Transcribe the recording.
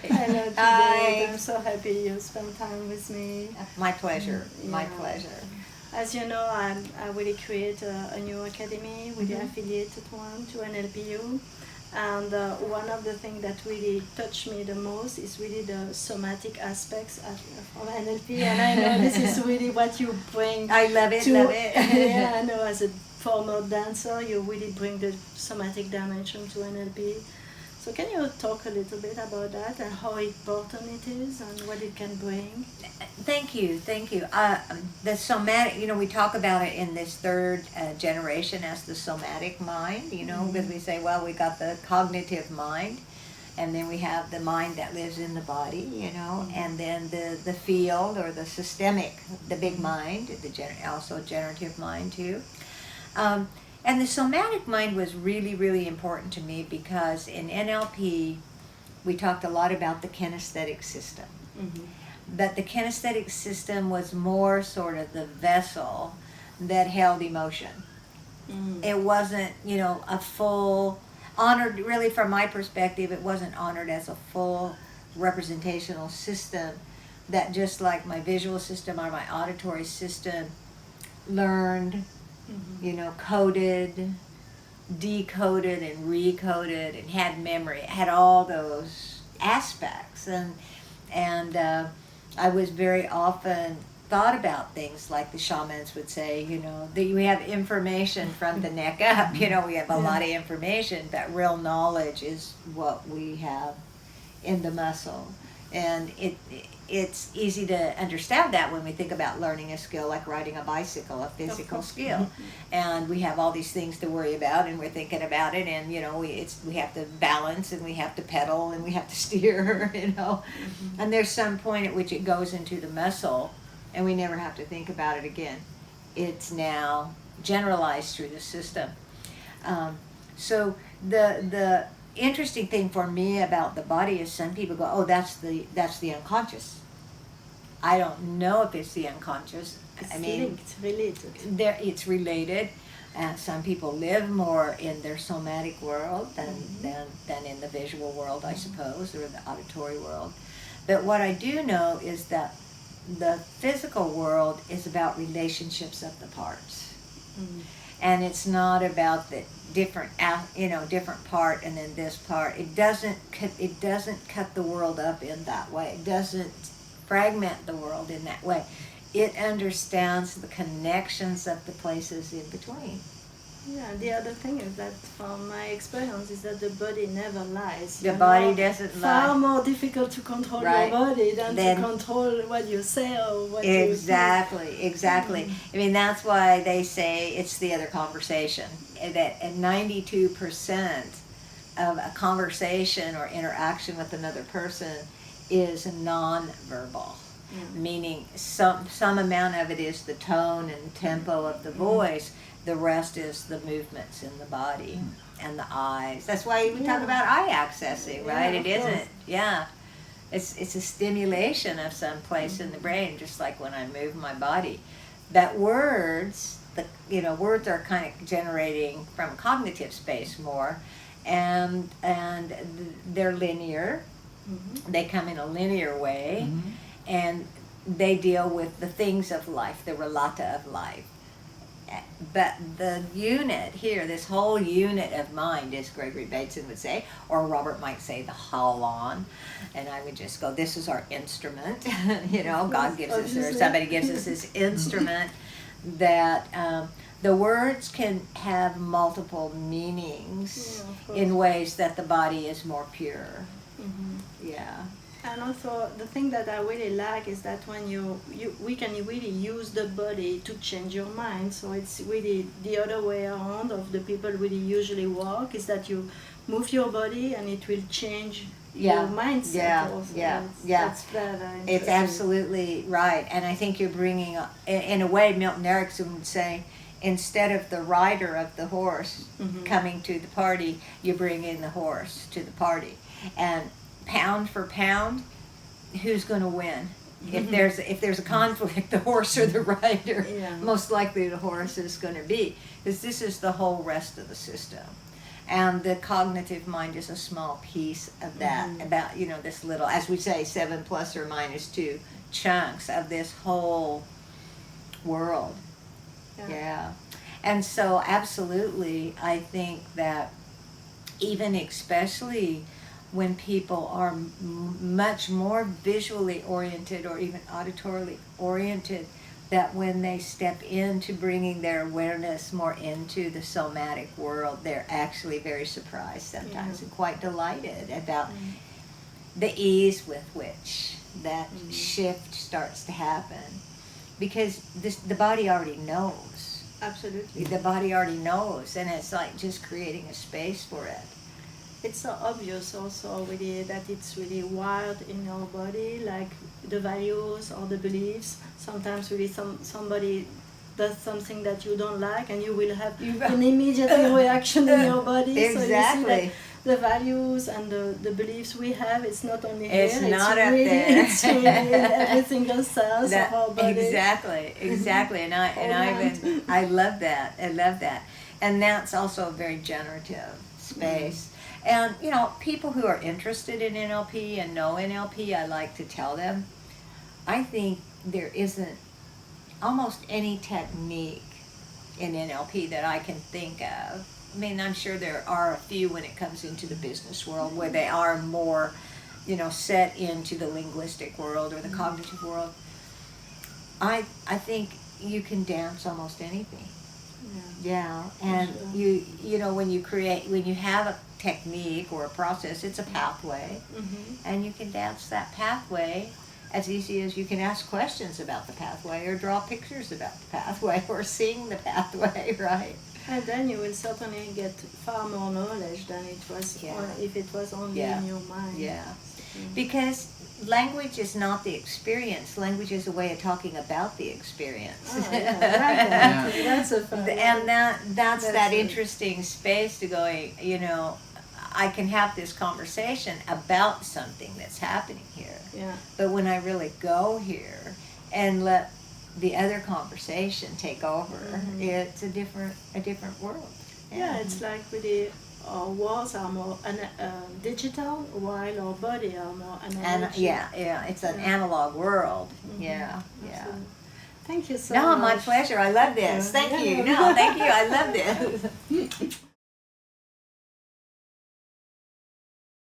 Hello, Judith. Hi. I'm so happy you spent time with me. My pleasure. My Yeah. pleasure. As you know, I really create a new academy with the affiliated one to NLPU. And one of the things that really touched me the most is really the somatic aspects of NLP. And I know this is really what you bring. I love it, to, love it. Yeah, I know as a former dancer, you really bring the somatic dimension to NLP. So can you talk a little bit about that and how important it is and what it can bring? Thank you, thank you. The somatic, we talk about it in this third generation as the somatic mind, because we say, well, we got the cognitive mind, and then we have the mind that lives in the body, and then the field or the systemic, the big mind, also a generative mind too. And the somatic mind was really, really important to me because in NLP, we talked a lot about the kinesthetic system. But the kinesthetic system was more sort of the vessel that held emotion. It wasn't, a full, honored, really from my perspective, it wasn't honored as a full representational system that just like my visual system or my auditory system learned, coded, decoded, and recoded, and had memory. It had all those aspects, and I was very often thought about things like the shamans would say, that we have information from the neck up. We have a lot of information, but real knowledge is what we have in the muscle, and it's easy to understand that when we think about learning a skill like riding a bicycle, a physical skill. And we have all these things to worry about, and we're thinking about it, and we have to balance, and we have to pedal, and we have to steer, And there's some point at which it goes into the muscle, and we never have to think about it again. It's now generalized through the system. So the interesting thing for me about the body is some people go, oh, that's the unconscious. I don't know if it's the unconscious. It's related. It's related. Some people live more in their somatic world than in the visual world, I suppose, or the auditory world. But what I do know is that the physical world is about relationships of the parts. And it's not about the different part and then this part. It doesn't cut the world up in that way. It doesn't fragment the world in that way. It understands the connections of the places in between. Yeah, the other thing is that from my experience is that the body never lies. The body doesn't lie. Far more difficult to control your body than to control what you say or what you do. Exactly. That's why they say it's the other conversation. That 92% of a conversation or interaction with another person is non-verbal. Meaning some amount of it is the tone and tempo of the voice. The rest is the movements in the body and the eyes. That's why we talk about eye accessing, right? It isn't. Yeah. It's a stimulation of some place in the brain, just like when I move my body. That words, words are kind of generating from cognitive space more, and they're linear. They come in a linear way, and they deal with the things of life, the relata of life. But the unit here, this whole unit of mind, as Gregory Bateson would say, or Robert might say the holon, and I would just go, this is our instrument. God gives us, or somebody gives us this instrument that the words can have multiple meanings in ways that the body is more pure. Yeah. And also the thing that I really like is that when we can really use the body to change your mind. So it's really the other way around of the people really usually walk, is that you move your body and it will change your mindset. That's it's absolutely right. And I think you're bringing, in a way, Milton Erickson would say, instead of the rider of the horse coming to the party, you bring in the horse to the party. And pound for pound, who's going to win? If there's a conflict, the horse or the rider, most likely the horse is going to be, because this is the whole rest of the system. And the cognitive mind is a small piece of that, about, this little, as we say, 7 plus or minus 2 chunks of this whole world. Yeah. And so absolutely, I think that even especially when people are much more visually oriented or even auditorily oriented, that when they step into bringing their awareness more into the somatic world, they're actually very surprised sometimes and quite delighted about the ease with which that shift starts to happen. Because the body already knows. Absolutely. The body already knows, and it's like just creating a space for it. It's so obvious also really that it's really wired in your body, like the values or the beliefs. Sometimes really somebody does something that you don't like and you will have an immediate reaction in your body. Exactly. So you see that the values and the beliefs we have, it's not only here, It's not up really, there. it's really in every single cell of our body. Exactly. And I love that. And that's also a very generative space. And, people who are interested in NLP and know NLP, I like to tell them, I think there isn't almost any technique in NLP that I can think of. I mean, I'm sure there are a few when it comes into the business world where they are more, set into the linguistic world or the cognitive world. I think you can dance almost anything. Yeah, and when you have a technique or a process, it's a pathway, and you can dance that pathway as easy as you can ask questions about the pathway or draw pictures about the pathway or sing the pathway, right? And then you will certainly get far more knowledge than it was if it was only in your mind. Yeah, because language is not the experience. Language is a way of talking about the experience. That's a fun. And that's that interesting space to going, I can have this conversation about something that's happening here. Yeah. But when I really go here and let the other conversation take over, it's a different world. Yeah, it's like really our words are more digital, while our body are more analog. It's an analog world. Yeah. Thank you so much. much. No, my pleasure. I love this. Thank you. No, thank you. I love this.